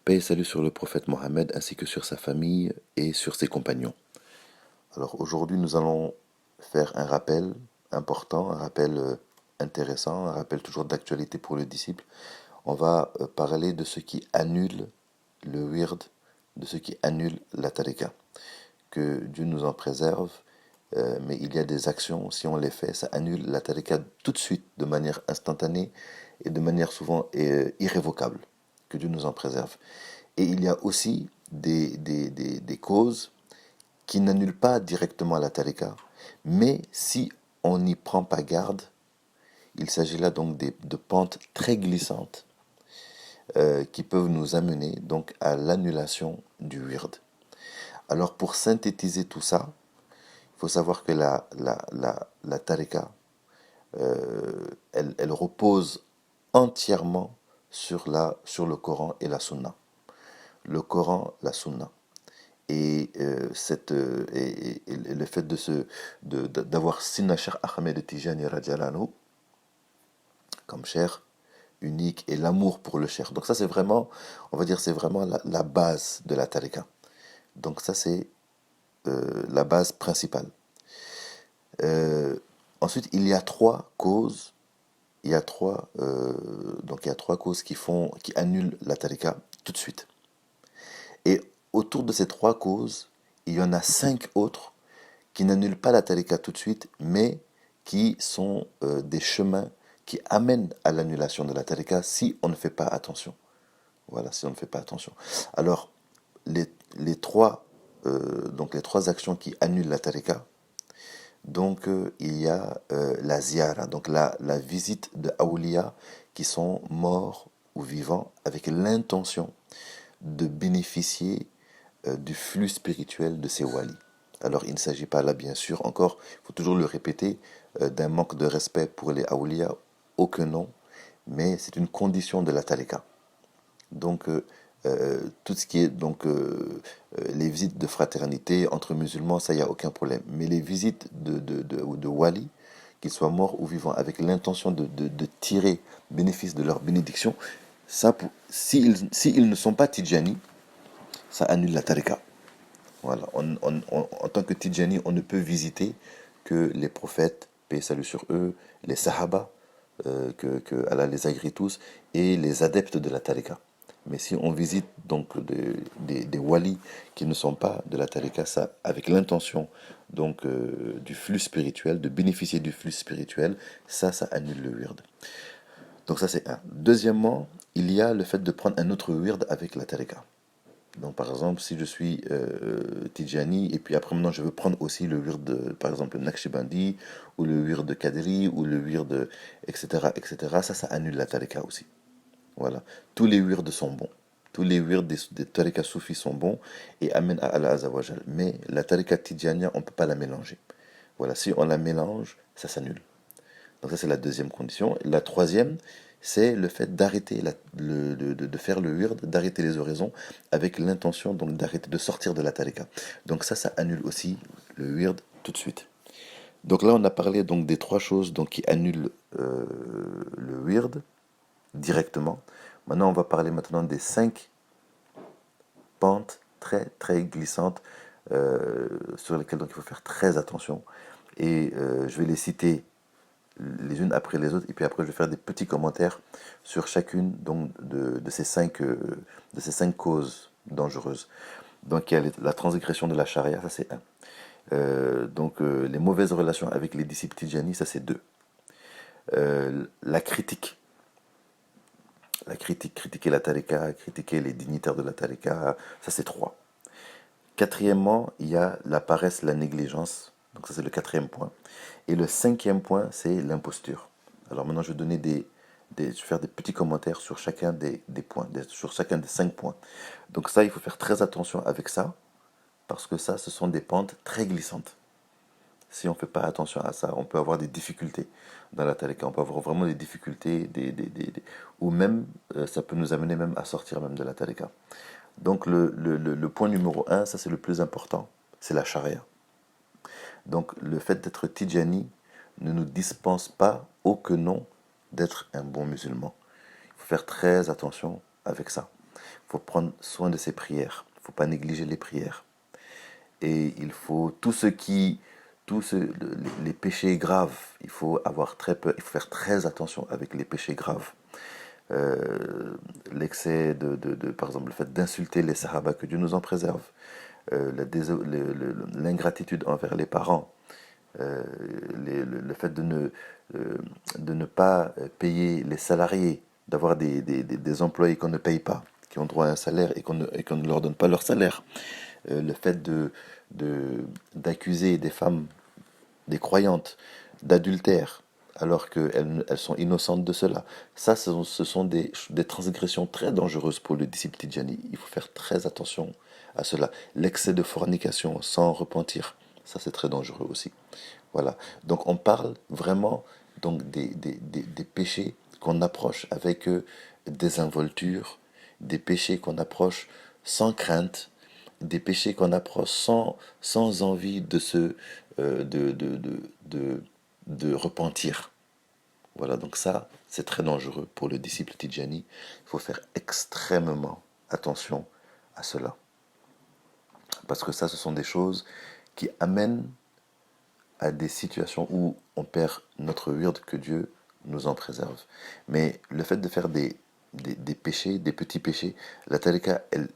Paix et salut sur le prophète Mohammed ainsi que sur sa famille et sur ses compagnons. Alors aujourd'hui nous allons faire un rappel important, un rappel intéressant, un rappel toujours d'actualité pour le disciple. On va parler de ce qui annule le wird, de ce qui annule la tariqa. Que Dieu nous en préserve, mais il y a des actions, si on les fait, ça annule la tariqa tout de suite, de manière instantanée et de manière souvent irrévocable. Que Dieu nous en préserve. Et il y a aussi des causes qui n'annulent pas directement la tariqa, mais si on n'y prend pas garde, il s'agit là donc de pentes très glissantes qui peuvent nous amener donc à l'annulation du wird. Alors pour synthétiser tout ça, il faut savoir que la tariqa, elle repose entièrement sur le Coran et la Sunna. Le Coran, la Sunna. Et, et le fait d'avoir Sina Cheikh Ahmed Tijani Radiallahu comme cher, unique, et l'amour pour le cher. Donc ça c'est vraiment, on va dire, c'est vraiment la base de la tariqa. Donc ça c'est la base principale. Euh, Ensuite, il y a trois causes. Donc il y a trois causes qui annulent la tariqa tout de suite. Et autour de ces trois causes, il y en a cinq autres qui n'annulent pas la tariqa tout de suite, mais qui sont des chemins qui amènent à l'annulation de la tariqa si on ne fait pas attention. Voilà, si on ne fait pas attention. Alors, les trois, donc les trois actions qui annulent la tariqa, donc il y a la ziyara, donc la visite de awliya qui sont morts ou vivants avec l'intention de bénéficier du flux spirituel de ces walis. Alors il ne s'agit pas là, bien sûr, encore, il faut toujours le répéter, d'un manque de respect pour les awliya, aucun non, mais c'est une condition de la tariqa. Donc tout ce qui est donc les visites de fraternité entre musulmans, ça, il n'y a aucun problème. Mais les visites de wali, qu'ils soient morts ou vivants, avec l'intention de tirer bénéfice de leur bénédiction, ça, s'ils ne sont pas Tidjani, ça annule la tariqa. Voilà. En tant que Tidjani, on ne peut visiter que les prophètes, paix et salut sur eux, les sahaba, que Allah les agrée tous, et les adeptes de la tariqa. Mais si on visite donc des walis qui ne sont pas de la tariqa, ça, avec l'intention donc du flux spirituel, de bénéficier du flux spirituel, ça annule le wird. Donc ça c'est un. Deuxièmement, il y a le fait de prendre un autre wird avec la tariqa. Donc, par exemple, si je suis Tijani, et puis après, maintenant, je veux prendre aussi le wird, par exemple, Naqshbandi, ou le wird Qadri, ou le wird, etc., etc., ça annule la tariqa aussi. Voilà. Tous les wirds sont bons. Tous les wirds des tariqas soufis sont bons et amènent à Allah Azawajal. Mais la tariqa Tijaniya, on ne peut pas la mélanger. Voilà. Si on la mélange, ça s'annule. Donc ça, c'est la deuxième condition. La troisième, c'est le fait d'arrêter, de faire le wird, d'arrêter les oraisons avec l'intention donc d'arrêter, de sortir de la tariqa. Donc ça annule aussi le wird tout de suite. Donc là, on a parlé donc des trois choses donc, qui annulent le wird directement. Maintenant, on va parler maintenant des cinq pentes très très glissantes sur lesquelles donc, il faut faire très attention. Et je vais les citer les unes après les autres, et puis après je vais faire des petits commentaires sur chacune donc, de ces cinq causes dangereuses. Donc il y a la transgression de la charia, ça c'est un. Les mauvaises relations avec les disciples Tidjani, ça c'est deux. Critiquer la tariqa, critiquer les dignitaires de la tariqa, ça c'est trois. Quatrièmement, il y a la paresse, la négligence. Donc ça c'est le quatrième point. Et le cinquième point, c'est l'imposture. Alors maintenant, je vais faire des petits commentaires sur chacun des points, sur chacun des cinq points. Donc ça, il faut faire très attention avec ça, parce que ça, ce sont des pentes très glissantes. Si on ne fait pas attention à ça, on peut avoir des difficultés dans la tariqa. On peut avoir vraiment des difficultés, ou même, ça peut nous amener même à sortir même de la tariqa. Donc le point numéro un, ça c'est le plus important, c'est la charia. Donc le fait d'être Tidjani ne nous dispense pas, oh que non, d'être un bon musulman. Il faut faire très attention avec ça. Il faut prendre soin de ses prières. Il ne faut pas négliger les prières. Et il faut les péchés graves, il faut avoir très peur, il faut faire très attention avec les péchés graves. L'excès par exemple, le fait d'insulter les sahaba, que Dieu nous en préserve, l'ingratitude envers les parents, le fait de ne pas payer les salariés, d'avoir des employés qu'on ne paye pas, qui ont droit à un salaire et qu'on ne leur donne pas leur salaire. Le fait d'accuser des femmes, des croyantes, d'adultère, alors qu'elles sont innocentes de cela. Ça, ce sont des transgressions très dangereuses pour le disciple Tidjani. Il faut faire très attention à cela. L'excès de fornication sans repentir, ça c'est très dangereux aussi. Voilà. Donc on parle vraiment donc des péchés qu'on approche avec désinvolture, des péchés qu'on approche sans crainte, des péchés qu'on approche sans envie de repentir. Voilà, donc ça, c'est très dangereux pour le disciple Tidjani. Il faut faire extrêmement attention à cela. Parce que ça, ce sont des choses qui amènent à des situations où on perd notre wird, que Dieu nous en préserve. Mais le fait de faire des péchés, des petits péchés, la tarika, elle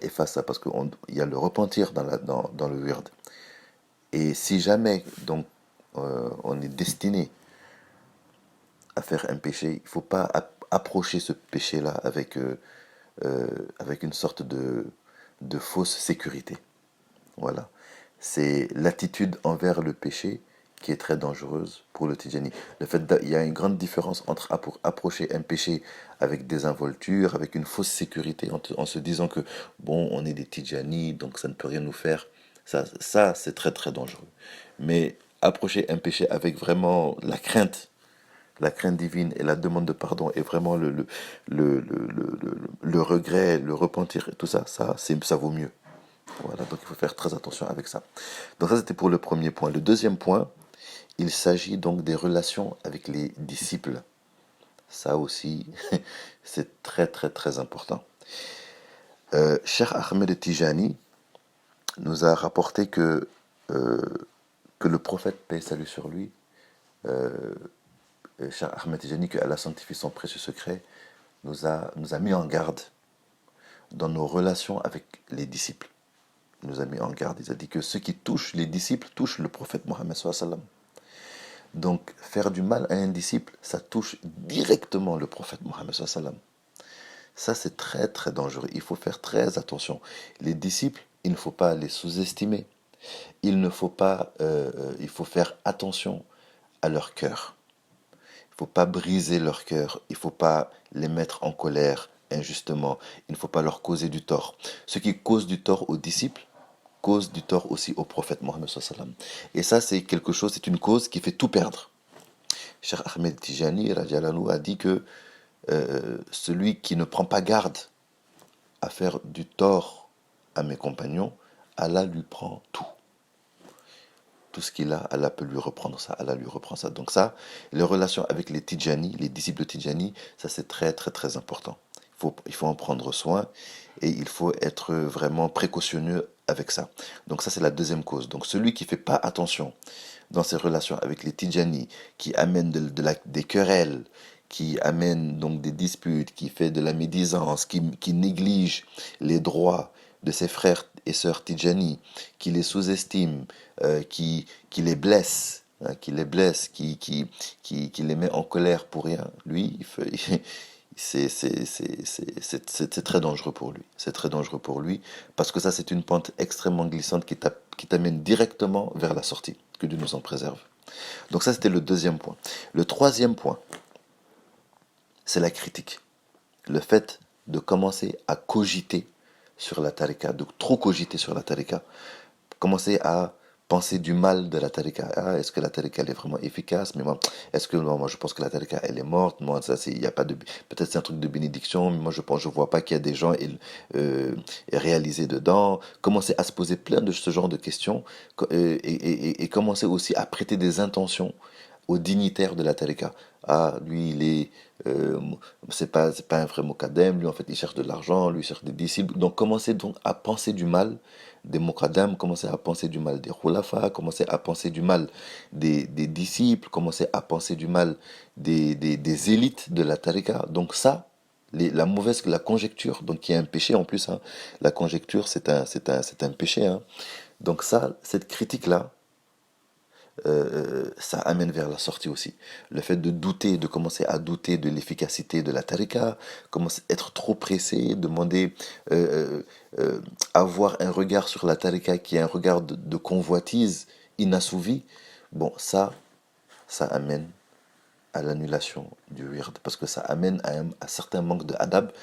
efface ça, parce qu'il y a le repentir dans le wird. Et si jamais donc on est destiné à faire un péché, il ne faut pas approcher ce péché-là avec une sorte de fausse sécurité. Voilà. C'est l'attitude envers le péché qui est très dangereuse pour le Tidjani. Il y a une grande différence entre approcher un péché avec désinvolture, avec une fausse sécurité, en se disant que, bon, on est des Tidjani, donc ça ne peut rien nous faire. Ça c'est très très dangereux. Mais approcher un péché avec vraiment la crainte divine et la demande de pardon et vraiment le regret, le repentir, tout ça, ça vaut mieux. Voilà, donc il faut faire très attention avec ça. Donc ça, c'était pour le premier point. Le deuxième point, il s'agit donc des relations avec les disciples. Ça aussi, c'est très très très important. Cheikh Ahmed Tijani nous a rapporté que le prophète, paix et salut sur lui, Cheikh Ahmed Tijani, que Allah sanctifie son précieux secret, nous a mis en garde dans nos relations avec les disciples. Il nous a mis en garde. Il a dit que ceux qui touchent les disciples touchent le prophète Mohammed sallallahu alayhi wa sallam. Donc, faire du mal à un disciple, ça touche directement le prophète Mohammed sallallahu alayhi wa sallam. Ça, c'est très très dangereux. Il faut faire très attention. Les disciples, il ne faut pas les sous-estimer. Il faut faire attention à leur cœur. Il ne faut pas briser leur cœur. Il ne faut pas les mettre en colère injustement. Il ne faut pas leur causer du tort. Ce qui cause du tort aux disciples cause du tort aussi au prophète Mohammed sallallahu alayhi wa sallam. Et ça, c'est une cause qui fait tout perdre. Cheikh Ahmed Tijani a dit que celui qui ne prend pas garde à faire du tort à mes compagnons, Allah lui prend tout. Tout ce qu'il a, Allah peut lui reprendre ça. Allah lui reprend ça. Donc ça, les relations avec les Tijani, les disciples de Tijani, ça c'est très très très important. Il faut en prendre soin et il faut être vraiment précautionneux avec ça. Donc ça c'est la deuxième cause. Donc celui qui ne fait pas attention dans ses relations avec les Tijani, qui amène des querelles, qui amène donc des disputes, qui fait de la médisance, qui néglige les droits de ses frères et sœurs Tijani, qui les sous-estime, qui les blesse, hein, qui les met en colère pour rien. Lui, c'est très dangereux pour lui. C'est très dangereux pour lui parce que ça, c'est une pente extrêmement glissante qui t'amène directement vers la sortie. Que Dieu nous en préserve. Donc ça, c'était le deuxième point. Le troisième point, c'est la critique. Le fait de commencer à cogiter sur la tarika, de trop cogiter sur la tarika. Commencer à penser du mal de la tarika. Ah, est-ce que la tarika elle est vraiment efficace? Mais moi, moi je pense que la tarika elle est morte. Moi, ça il y a pas de, peut-être c'est un truc de bénédiction. Mais moi je vois pas qu'il y a des gens réalisés dedans. Commencer à se poser plein de ce genre de questions et commencer aussi à prêter des intentions aux dignitaires de la tarika. Ah, lui euh, c'est pas un vrai Mokadem, lui en fait il cherche de l'argent, lui il cherche des disciples. Donc commencez donc à penser du mal des Mokadem, commencez à penser du mal des Khulafa, commencez à penser du mal des disciples, commencez à penser du mal des élites de la tariqa. Donc ça, la mauvaise, la conjecture, donc qui est un péché en plus, hein. La conjecture c'est un péché, hein. Donc ça, cette critique-là, ça amène vers la sortie aussi. Le fait de douter, de commencer à douter de l'efficacité de la tariqa, commencer à être trop pressé, demander, avoir un regard sur la tariqa qui est un regard de convoitise inassouvi, bon, ça amène à l'annulation du wird, parce que ça amène à certains manques de adab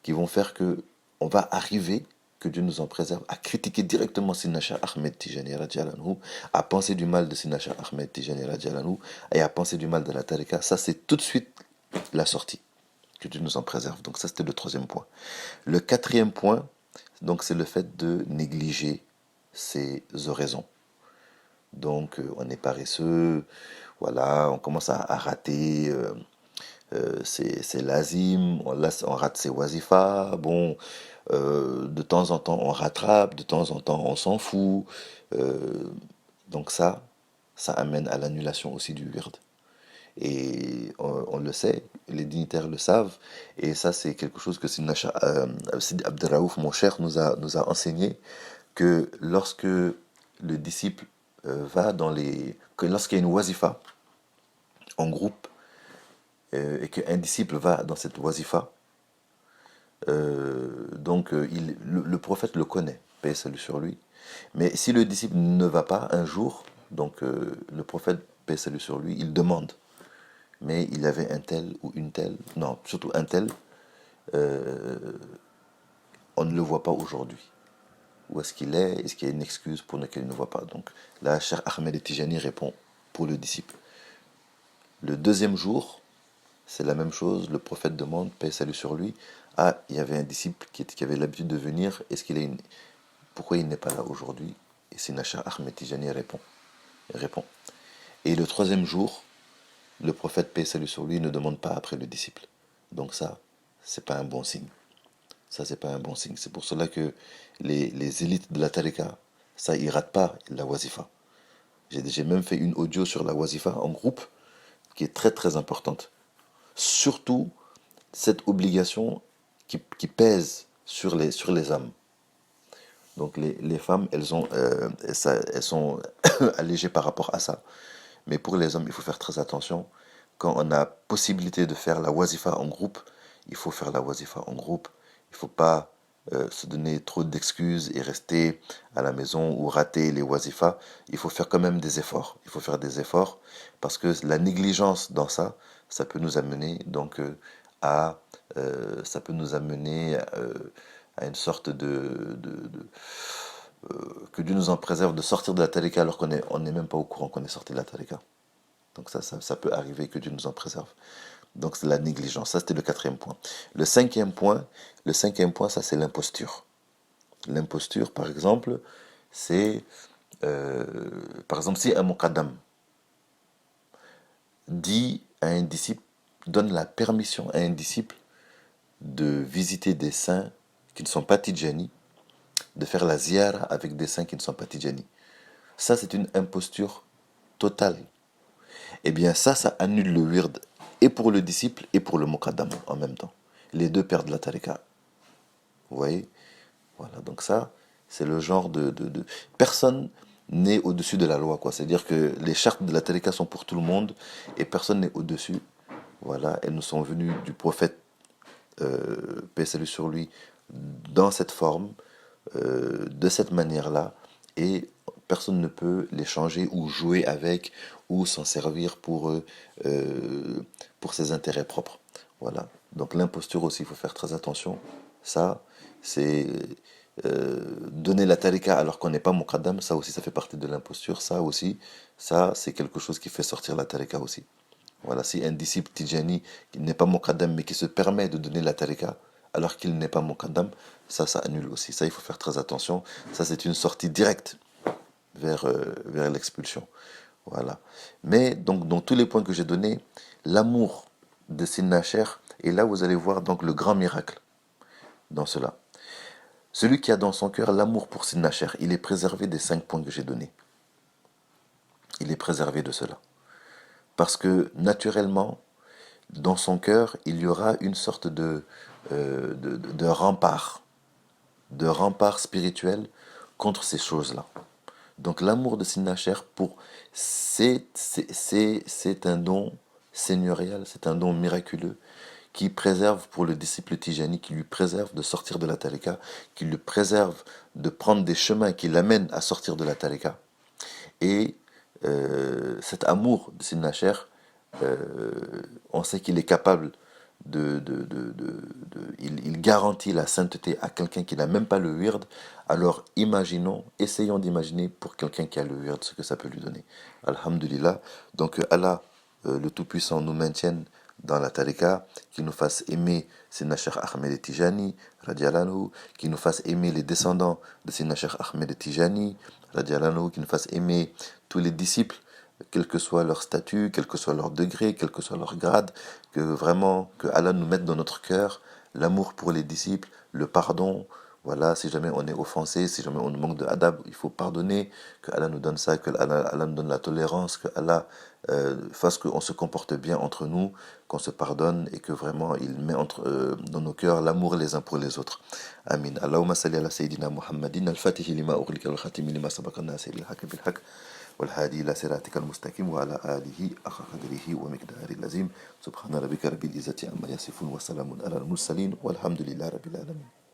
qui vont faire que on va arriver, que Dieu nous en préserve, à critiquer directement Sinacha Ahmed Tijani Radiallahu anhu, à penser du mal de Sinacha Ahmed Tijani Radiallahu anhu, et à penser du mal de la tariqa. Ça, c'est tout de suite la sortie. Que Dieu nous en préserve. Donc ça, c'était le troisième point. Le quatrième point, donc, c'est le fait de négliger ses oraisons. Donc, on est paresseux, voilà, on commence à rater c'est lazim, on rate ses wazifas, bon, de temps en temps on rattrape, de temps en temps on s'en fout. euh, donc ça amène à l'annulation aussi du wird. Et on le sait, les dignitaires le savent, et ça c'est quelque chose que Sidi Abderraouf, mon cher, nous a enseigné, que lorsque le disciple va dans que lorsqu'il y a une wazifa en groupe, et qu'un disciple va dans cette wazifa, donc le prophète le connaît, paix et salut sur lui. Mais si le disciple ne va pas un jour, donc le prophète, paix et salut sur lui, il demande. Mais il avait un tel ou une telle, non, surtout un tel, euh, on ne le voit pas aujourd'hui. Où est-ce qu'il est? Est-ce qu'il y a une excuse pour laquelle il ne voit pas? Donc là, cher Ahmed Tijani répond pour le disciple. Le deuxième jour, c'est la même chose, le prophète demande, paix et salut sur lui. Ah, il y avait un disciple qui avait l'habitude de venir, est-ce qu'il est pourquoi il n'est pas là aujourd'hui? Et Sinacha Ahmed Tijani répond. Et le troisième jour, le prophète, paix et salut sur lui, ne demande pas après le disciple. Donc ça, c'est pas un bon signe. Ça, c'est pas un bon signe. C'est pour cela que les élites de la tariqa, ça, ils ratent pas la wazifa. J'ai même fait une audio sur la wazifa en groupe qui est très très importante. Surtout cette obligation qui pèse sur les âmes. Donc les femmes, elles sont allégées par rapport à ça. Mais pour les hommes, il faut faire très attention. Quand on a possibilité de faire la wazifa en groupe, il faut faire la wazifa en groupe. Il ne faut pas se donner trop d'excuses et rester à la maison ou rater les wazifas. Il faut faire quand même des efforts. Il faut faire des efforts parce que la négligence dans ça peut nous amener donc ça peut nous amener à une sorte que Dieu nous en préserve de sortir de la tariqa alors on n'est même pas au courant qu'on est sorti de la tariqa. Donc ça peut arriver, que Dieu nous en préserve. Donc c'est la négligence. Ça, c'était le quatrième point. Le cinquième point, ça c'est l'imposture. L'imposture, par exemple, c'est par exemple si un muqaddam dit à un disciple, donne la permission à un disciple de visiter des saints qui ne sont pas tidjani, de faire la ziyara avec des saints qui ne sont pas tidjani. Ça, c'est une imposture totale. Eh bien, ça annule le wird et pour le disciple et pour le muqaddam en même temps. Les deux perdent la tariqa. Vous voyez? Voilà, donc ça, c'est le genre personne n'est au-dessus de la loi, quoi. C'est-à-dire que les chartes de la tariqa sont pour tout le monde et personne n'est au-dessus. Voilà, elles nous sont venues du prophète, paix et salut sur lui, dans cette forme, de cette manière-là, et personne ne peut les changer ou jouer avec ou s'en servir pour ses intérêts propres. Voilà. Donc l'imposture aussi, il faut faire très attention. Ça, c'est donner la tariqa alors qu'on n'est pas muqaddam, ça aussi, ça fait partie de l'imposture. Ça aussi, ça, c'est quelque chose qui fait sortir la tariqa aussi. Voilà, si un disciple Tijani qui n'est pas muqaddam mais qui se permet de donner la tariqa alors qu'il n'est pas muqaddam, ça annule aussi. Ça, il faut faire très attention. Ça, c'est une sortie directe vers l'expulsion. Voilà. Mais donc, dans tous les points que j'ai donnés, l'amour de Sinnacher, et là vous allez voir donc le grand miracle dans cela. Celui qui a dans son cœur l'amour pour Sinnacher, il est préservé des 5 points que j'ai donnés. Il est préservé de cela. Parce que naturellement, dans son cœur, il y aura une sorte de rempart spirituel contre ces choses-là. Donc l'amour de Sinnacher, c'est un don seigneurial, c'est un don miraculeux qui préserve pour le disciple Tijani, qui lui préserve de sortir de la tariqa, qui lui préserve de prendre des chemins qui l'amènent à sortir de la tariqa. Et cet amour de Sinnacher, on sait qu'il est capable il garantit la sainteté à quelqu'un qui n'a même pas le wird. Alors essayons d'imaginer pour quelqu'un qui a le wird ce que ça peut lui donner. Alhamdulillah. Donc Allah, le Tout-Puissant, nous maintienne dans la tariqa, qui nous fasse aimer Sina Cheikh Ahmed Tijani, radiallahu anhu, qui nous fasse aimer les descendants de Sina Cheikh Ahmed Tijani, radiallahu anhu, qui nous fasse aimer tous les disciples, quel que soit leur statut, quel que soit leur degré, quel que soit leur grade, que vraiment, que Allah nous mette dans notre cœur l'amour pour les disciples, le pardon. Voilà, si jamais on est offensé, si jamais on manque de adab, il faut pardonner, que Allah nous donne ça, que Allah nous donne la tolérance, que Allah fasse qu'on se comporte bien entre nous, qu'on se pardonne et que vraiment il met dans nos cœurs l'amour les uns pour les autres. Amin. Allahumma salli ala Sayyidina Muhammadin, al-Fatihi lima ughliqa wal-Khatimi lima sabaqa an-nasir al-haqq bil-haqq. والهادي إلى صراطك المستقيم وعلى آله حق قدره ومقداره اللازم سبحان ربك رب العزة عما يصفون وسلام على المرسلين والحمد لله رب العالمين.